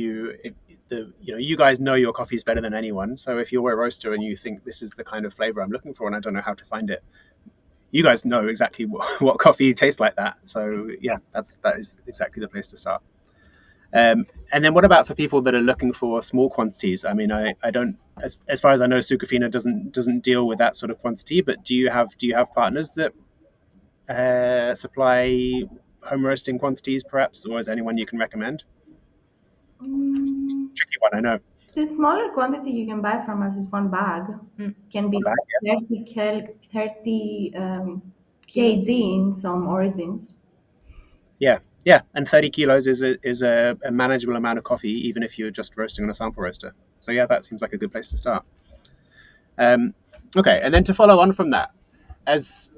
the you guys know your coffees better than anyone. So if you're a roaster and you think this is the kind of flavor I'm looking for and I don't know how to find it, you guys know exactly what coffee tastes like that. So yeah, that is exactly the place to start. And then what about for people that are looking for small quantities? I mean, I don't, as far as I know, Sucafina doesn't deal with that sort of quantity. But do you have partners that supply home roasting quantities, perhaps, or is there anyone you can recommend? Tricky one, I know.
The smaller quantity you can buy from us is one bag. Can be
One bag,
30 kg in some origins.
yeah, and 30 kilos is a manageable amount of coffee, even if you're just roasting on a sample roaster. So yeah, that seems like a good place to start. Okay, and then to follow on from that, as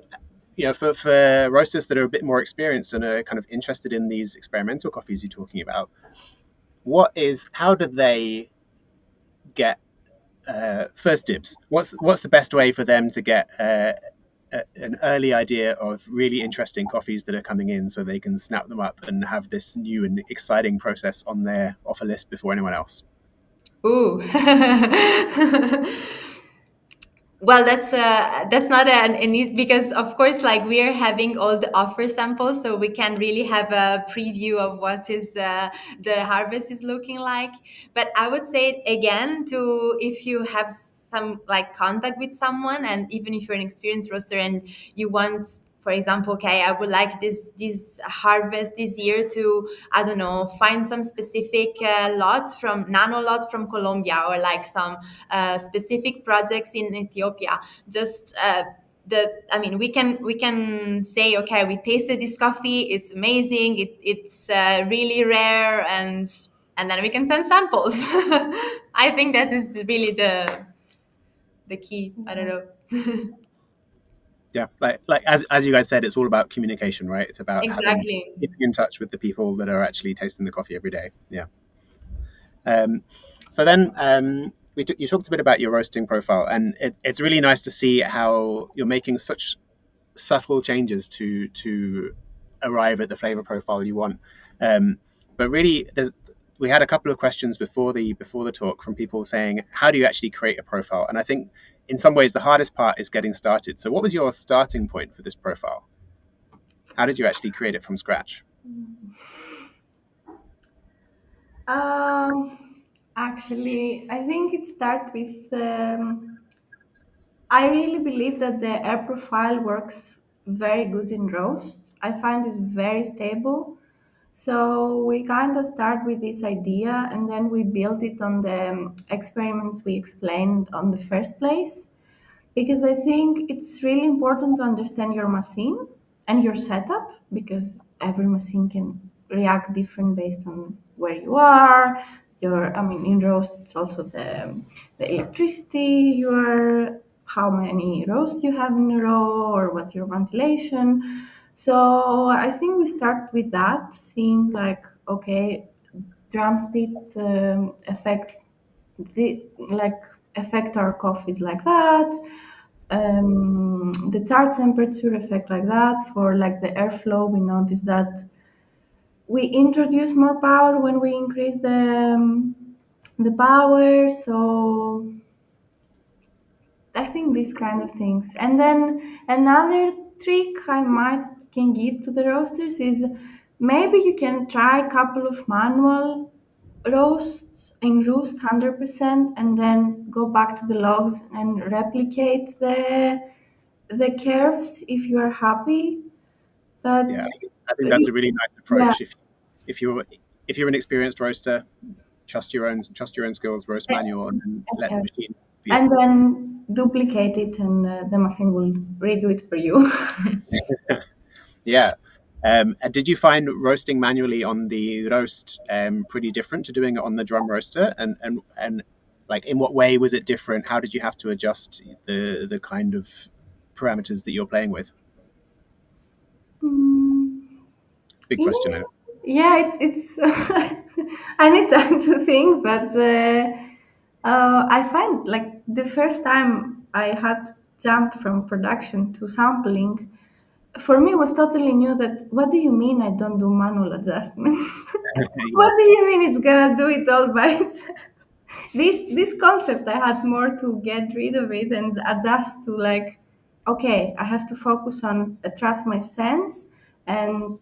for roasters that are a bit more experienced and are kind of interested in these experimental coffees you're talking about, how do they get first dibs? What's the best way for them to get an early idea of really interesting coffees that are coming in, so they can snap them up and have this new and exciting process on their offer list before anyone else?
Ooh. Well, that's not an easy, because of course, like, we're having all the offer samples, so we can really have a preview of what is the harvest is looking like. But I would say again, to if you have some like contact with someone, and even if you're an experienced roaster and you want, for example, okay, I would like this harvest this year to, I don't know, find some specific nano lots from Colombia, or like some specific projects in Ethiopia. Just we can say, okay, we tasted this coffee, it's amazing, it's really rare, and then we can send samples. I think that is really the key. I don't know.
Yeah, like as you guys said, it's all about communication, right? It's about
Exactly.
keeping in touch with the people that are actually tasting the coffee every day. Yeah. So then you talked a bit about your roasting profile, and it's really nice to see how you're making such subtle changes to arrive at the flavor profile you want. But really, we had a couple of questions before the talk from people saying, how do you actually create a profile? And I think in some ways the hardest part is getting started. So what was your starting point for this profile? How did you actually create it from scratch?
Actually, I think it starts with. I really believe that the air profile works very good in roast. I find it very stable. So we kind of start with this idea, and then we build it on the experiments we explained on the first place, because I think it's really important to understand your machine and your setup, because every machine can react different based on where you are. In roast, it's also the electricity you are, how many roasts you have in a row, or what's your ventilation. So I think we start with that, seeing like, okay, drum speed affect the like affect our coffees like that. The tart temperature effect like that. For like the airflow, we notice that we introduce more power when we increase the power. So I think these kind of things. And then another trick I might can give to the roasters is, maybe you can try a couple of manual roasts in roast 100%, and then go back to the logs and replicate the curves if you are happy. But
Yeah, I think that's a really nice
yeah,
approach. If you're an experienced roaster, trust your own skills, roast manual, and then let the
okay.
machine be it.
And then duplicate it, and the machine will redo it for you.
Yeah. And did you find roasting manually on the roast pretty different to doing it on the drum roaster? And Like, in what way was it different? How did you have to adjust the kind of parameters that you're playing with?
Mm,
Big
yeah,
question.
yeah, it's. I need time to think, but I find like the first time I had jumped from production to sampling, for me it was totally new. That what do you mean I don't do manual adjustments? What do
Yes.
you mean it's gonna do it all by itself? This concept I had more to get rid of it and adjust to, like, okay, I have to focus on trust my sense and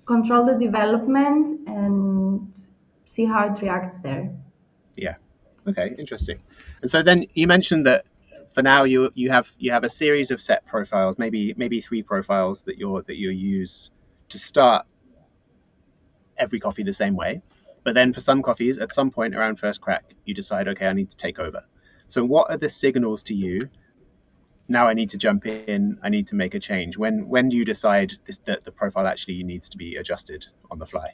control the development and see how it reacts there.
Yeah. Okay. Interesting. And so then you mentioned that for now you have a series of set profiles, maybe three profiles that you use to start every coffee the same way. But then for some coffees, at some point around first crack, you decide, okay, I need to take over. So what are the signals to you? Now I need to jump in. I need to make a change. When do you decide that the profile actually needs to be adjusted on the fly?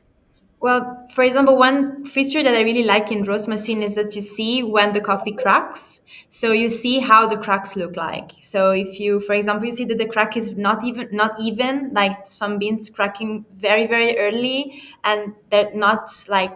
Well, for example, one feature that I really like in roast machine is that you see when the coffee cracks. So you see how the cracks look like. So if you, for example, you see that the crack is not even, like some beans cracking very, very early, and they're not like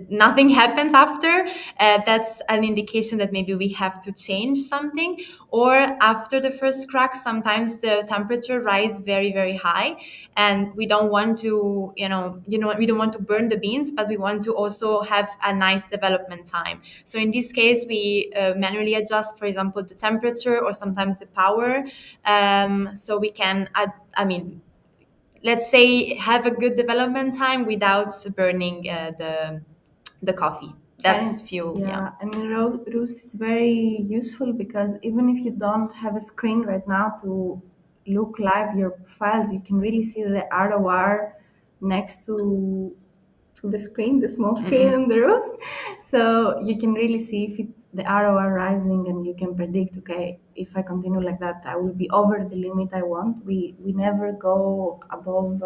nothing happens after, that's an indication that maybe we have to change something. Or after the first crack, sometimes the temperature rise very, very high, and we don't want to, we don't want to burn the beans, but we want to also have a nice development time. So in this case, we manually adjust, for example, the temperature or sometimes the power, so we can add, let's say, have a good development time without burning the coffee.
And
That's
it's,
few, yeah.
yeah, and in Roost it's very useful because even if you don't have a screen right now to look live your files, you can really see the ROR next to the screen, the small screen on the Roost. So you can really see if the ROR rising, and you can predict, okay, if I continue like that, I will be over the limit I want. We never go above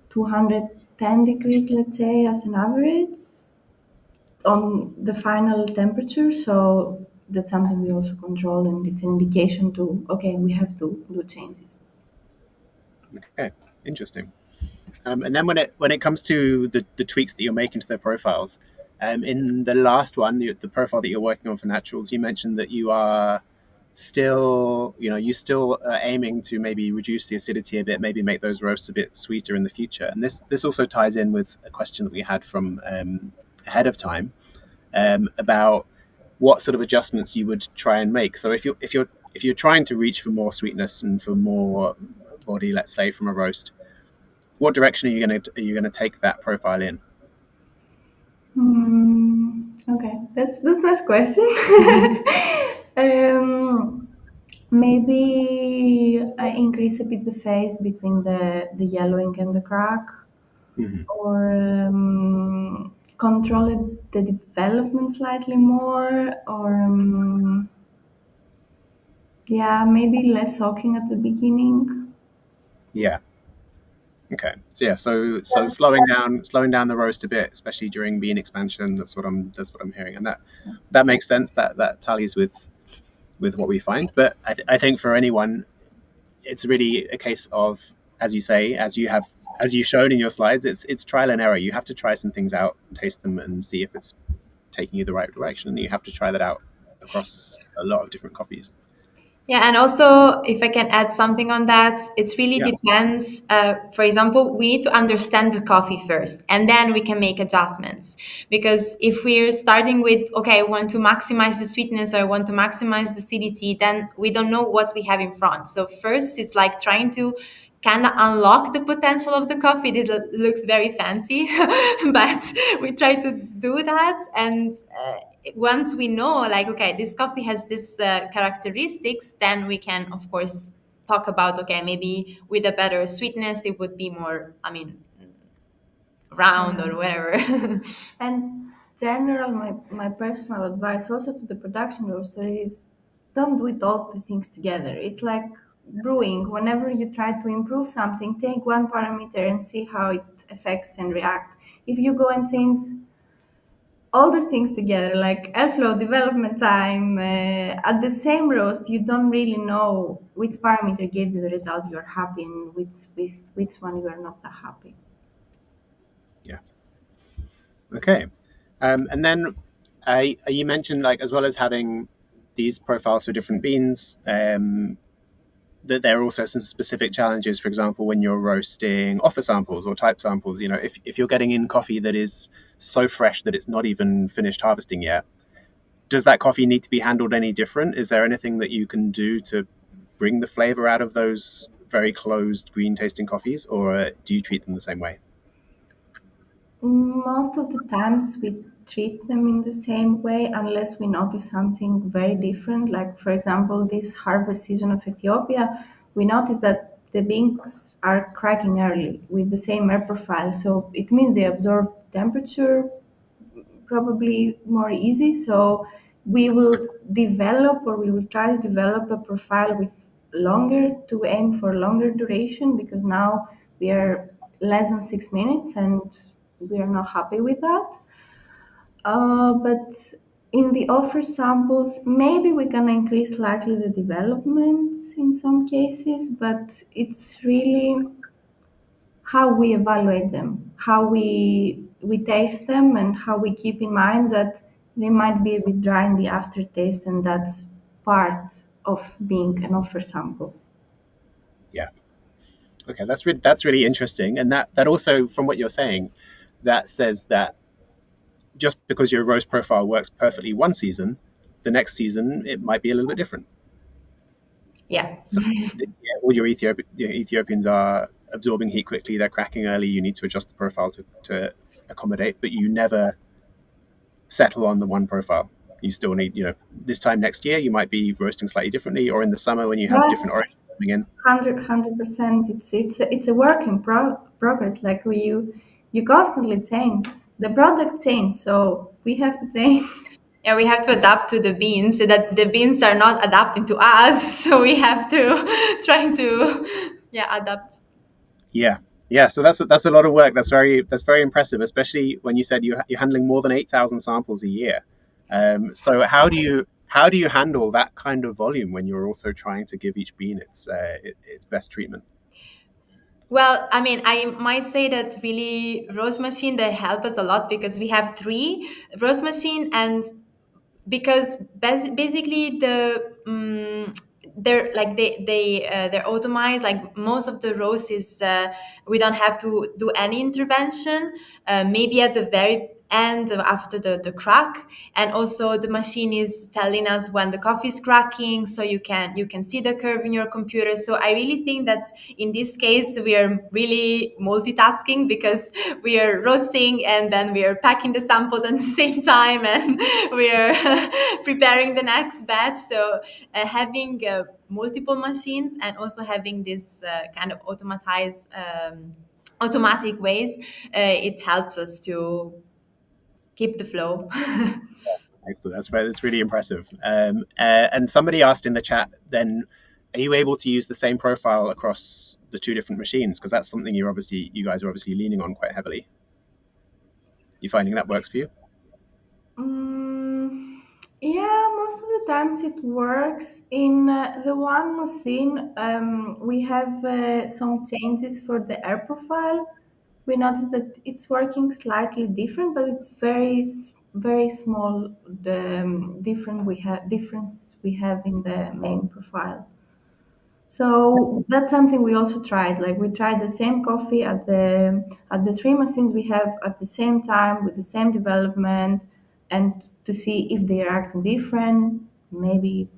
210 degrees, let's say, as an average on the final temperature. So that's something we also control, and it's an indication to, okay, we have to do changes.
Okay, interesting. And then when it comes to the tweaks that you're making to their profiles, in the last one, the profile that you're working on for naturals, you mentioned that you still are aiming to maybe reduce the acidity a bit, maybe make those roasts a bit sweeter in the future. And this also ties in with a question that we had from ahead of time, about what sort of adjustments you would try and make. So if you're trying to reach for more sweetness and for more body, let's say, from a roast, what direction are you gonna take that profile in?
Okay, that's a nice question. Maybe I increase a bit the phase between the yellowing and the crack,
Hmm.
or control the development slightly more, or yeah, maybe less soaking at the beginning.
Yeah. Okay. So yeah. So slowing down the roast a bit, especially during bean expansion. That's what I'm hearing, and that makes sense. That tallies with what we find. But I think for anyone, it's really a case of, as you say, as you've shown in your slides, it's trial and error. You have to try some things out, taste them, and see if it's taking you the right direction. And you have to try that out across a lot of different coffees.
Yeah, and also if I can add something on that, it really
Yeah.
depends. For example, we need to understand the coffee first, and then we can make adjustments. Because if we're starting with, okay, I want to maximize the sweetness, or I want to maximize the acidity, then we don't know what we have in front. So first, it's like trying to kind of unlock the potential of the coffee. It looks very fancy, but we try to do that. And once we know, like, okay, this coffee has this characteristics, then we can, of course, talk about, okay, maybe with a better sweetness, it would be more, round
Yeah.
or whatever.
And general, my personal advice also to the production roaster is, don't do it all the things together. It's like brewing. Whenever you try to improve something, take one parameter and see how it affects and react. If you go and change all the things together, like airflow, development time, at the same roast, you don't really know which parameter gave you the result you're happy and with which one you are not that happy.
Yeah. Okay. And then you mentioned, like, as well as having these profiles for different beans, that there are also some specific challenges. For example, when you're roasting offer samples or type samples, if you're getting in coffee that is so fresh that it's not even finished harvesting yet, does that coffee need to be handled any different? Is there anything that you can do to bring the flavor out of those very closed green tasting coffees, or do you treat them the same way?
Most of the times we treat them in the same way unless we notice something very different. Like, for example, this harvest season of Ethiopia, we noticed that the beans are cracking early with the same air profile. So it means they absorb temperature probably more easy. So we will develop, or we will try to develop a profile with longer, to aim for longer duration, because now we are less than 6 minutes and we are not happy with that. But in the offer samples, maybe we can increase slightly the development in some cases, but it's really how we evaluate them, how we taste them, and how we keep in mind that they might be a bit dry in the aftertaste, and that's part of being an offer sample.
Yeah. Okay, that's really interesting, and that also, from what you're saying, that says that just because your roast profile works perfectly one season, the next season it might be a little bit different.
Yeah.
So this year, all your Ethiopians are absorbing heat quickly. They're cracking early. You need to adjust the profile to accommodate, but you never settle on the one profile. You still need, this time next year, you might be roasting slightly differently, or in the summer when you have
Yeah,
different origins coming in.
100%. It's a work in progress. Like you constantly change. The product change, so we have to change.
Yeah, we have to adapt to the beans so that the beans are not adapting to us. So we have to try to, yeah, adapt.
Yeah, yeah. So that's a lot of work. That's very impressive, especially when you said you're handling more than 8,000 samples a year. So how do you handle that kind of volume when you're also trying to give each bean its best treatment?
Well, I mean, I might say that really roast machine, they help us a lot because we have three roast machine, and because basically they're automized. Like most of the roast is we don't have to do any intervention. Maybe at the very end after the crack, and also the machine is telling us when the coffee is cracking, so you can see the curve in your computer. So I really think that in this case we are really multitasking because we are roasting and then we are packing the samples at the same time, and we are preparing the next batch. So having multiple machines and also having this kind of automatic ways, it helps us to keep the flow.
Excellent. That's really impressive. And somebody asked in the chat, then, are you able to use the same profile across the two different machines? Because that's something you guys are obviously leaning on quite heavily. You finding that works for you?
Mm, yeah, most of the times it works. In the one machine, we have some changes for the air profile. We notice that it's working slightly different, but it's very small. The difference we have in the main profile. So that's something we also tried. Like we tried the same coffee at the three machines we have at the same time with the same development, and to see if they are acting different. Maybe,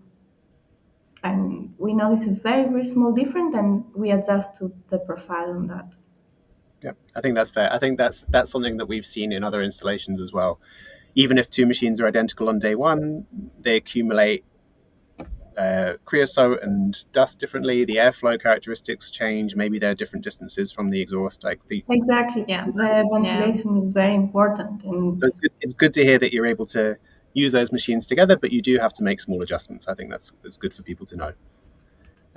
and we notice a very small difference, and we adjust to the profile on that.
Yeah, I think that's fair. I think that's something that we've seen in other installations as well. Even if two machines are identical on day one, they accumulate creosote and dust differently. The airflow characteristics change. Maybe there are different distances from the exhaust.
Exactly,
Yeah.
the
Yeah.
ventilation is very important, and
So it's good to hear that you're able to use those machines together, but you do have to make small adjustments. I think that's good for people to know.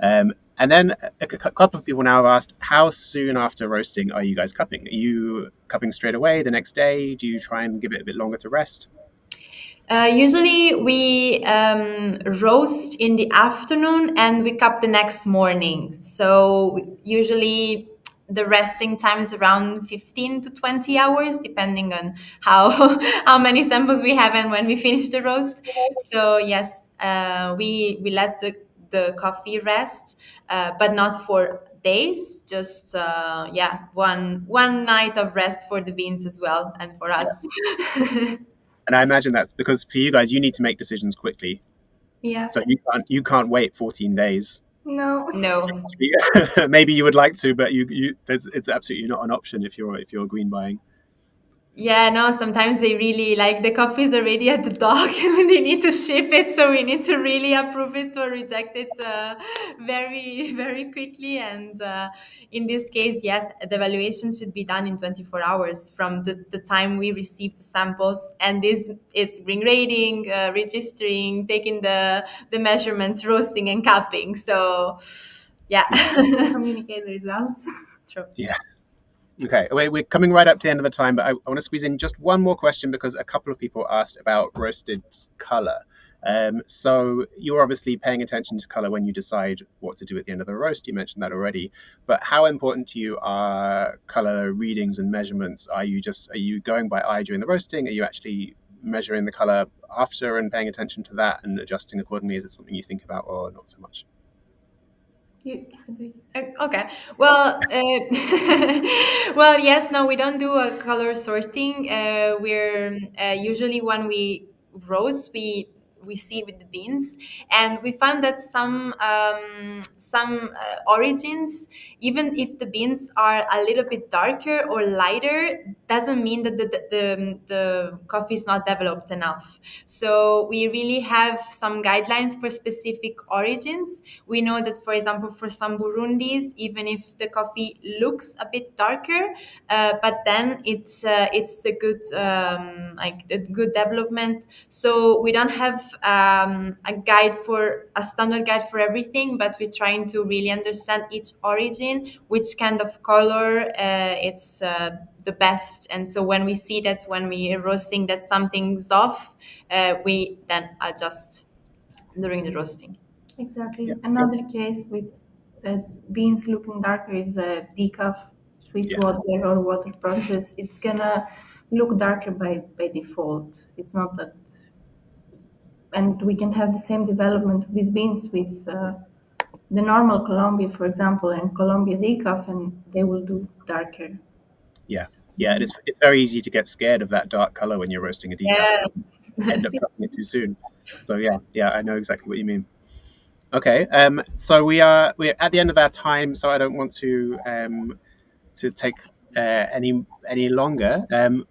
And then a couple of people now have asked, how soon after roasting are you guys cupping? Are you cupping straight away the next day? Do you try and give it a bit longer to rest?
Usually we roast in the afternoon and we cup the next morning. So usually the resting time is around 15 to 20 hours, depending on how how many samples we have and when we finish the roast. So yes, we let the coffee rest, but not for days. Just one night of rest for the beans as well, and for us.
And I imagine that's because for you guys, you need to make decisions quickly.
Yeah.
So you can't wait 14 days.
No.
No.
Maybe you would like to, but it's absolutely not an option if you're green buying.
Yeah, no, sometimes they really like the coffee is already at the dock and they need to ship it. So we need to really approve it or reject it very, very quickly. And in this case, yes, the evaluation should be done in 24 hours from the time we receive the samples. And it's bring rating, registering, taking the measurements, roasting and cupping. So, yeah.
Communicate the results.
True.
Yeah. Okay, we're coming right up to the end of the time, but I want to squeeze in just one more question because a couple of people asked about roasted color. So you're obviously paying attention to color when you decide what to do at the end of the roast. You mentioned that already, but how important to you are color readings and measurements? Are you going by eye during the roasting? Are you actually measuring the color after and paying attention to that and adjusting accordingly? Is it something you think about or not so much?
Okay. Well, well, yes. No, we don't do a color sorting. We're usually when we roast, we see with the beans, and we found that some origins, even if the beans are a little bit darker or lighter, doesn't mean that the coffee is not developed enough. So we really have some guidelines for specific origins. We know that, for example, for some Burundis, even if the coffee looks a bit darker, but then it's a good like a good development. So we don't have a standard guide for everything, but we're trying to really understand each origin, which kind of color it's the best. And so when we see that when we are roasting that something's off, we then adjust during the roasting.
Exactly.
Yeah.
Another case with beans looking darker is decaf, Swiss
Yes.
water or water process. It's gonna look darker by default. It's not that, and we can have the same development of these beans with the normal Colombia, for example, and Colombia decaf, and they will do darker.
Yeah. Yeah, and it's very easy to get scared of that dark color when you're roasting a decaf.
Yeah.
End up cupping it too soon. So yeah, I know exactly what you mean. Okay, so we're at the end of our time, so I don't want to take any longer.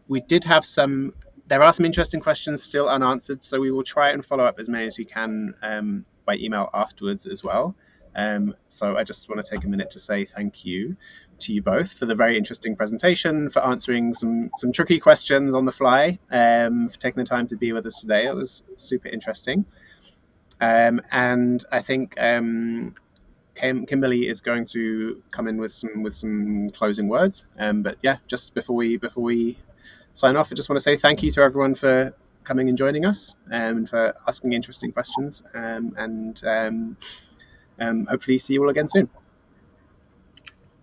We did have some. There are some interesting questions still unanswered, so we will try and follow up as many as we can by email afterwards as well. So I just want to take a minute to say thank you to you both for the very interesting presentation, for answering some tricky questions on the fly, for taking the time to be with us today. It was super interesting. And I think Kimberly is going to come in with some closing words. But yeah, just before we sign off, I just want to say thank you to everyone for coming and joining us and for asking interesting questions. And hopefully see you all again soon.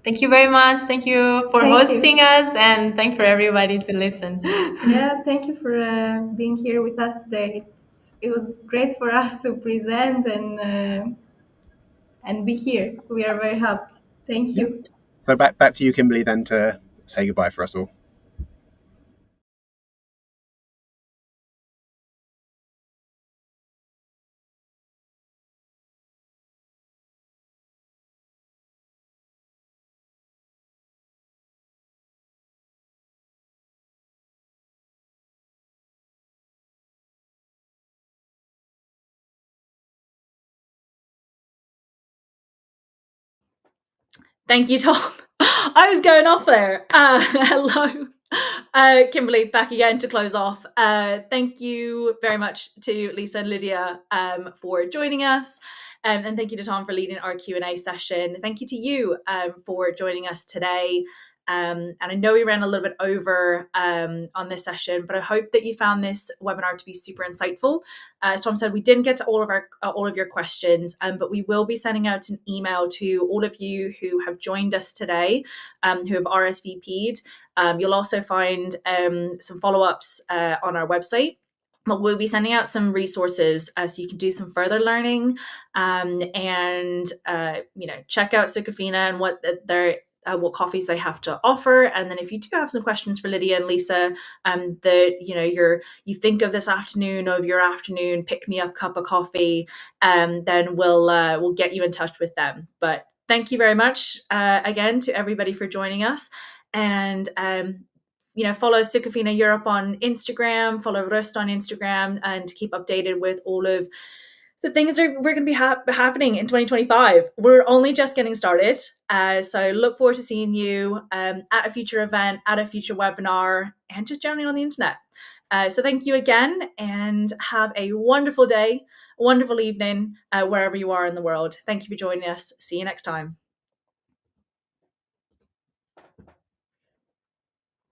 Thank you very much. Thank you for
Thank you.
hosting us, and thank for everybody to listen.
Yeah, thank you for being here with us today. It was great for us to present and be here. We are very happy. Thank you.
So back to you, Kimberly, then to say goodbye for us all.
Thank you, Tom. I was going off there. Hello. Kimberly, back again to close off. Thank you very much to Lisa and Lydia for joining us. And thank you to Tom for leading our Q&A session. Thank you to you for joining us today. And I know we ran a little bit over on this session, but I hope that you found this webinar to be super insightful. As Tom said, we didn't get to all of your questions, but we will be sending out an email to all of you who have joined us today, who have RSVP'd. You'll also find some follow-ups on our website. But we'll be sending out some resources so you can do some further learning and check out Sucafina and what coffees they have to offer. And then if you do have some questions for Lydia and Lisa, that you think of this afternoon, of your afternoon pick me up cup of coffee, then we'll get you in touch with them. But thank you very much again to everybody for joining us. And follow Sucafina Europe on Instagram, follow Rust on Instagram, and keep updated with all of the things that we're going to be happening in 2025. We're only just getting started. So look forward to seeing you at a future event, at a future webinar, and just generally on the internet. So thank you again, and have a wonderful day, wonderful evening, wherever you are in the world. Thank you for joining us. See you next time.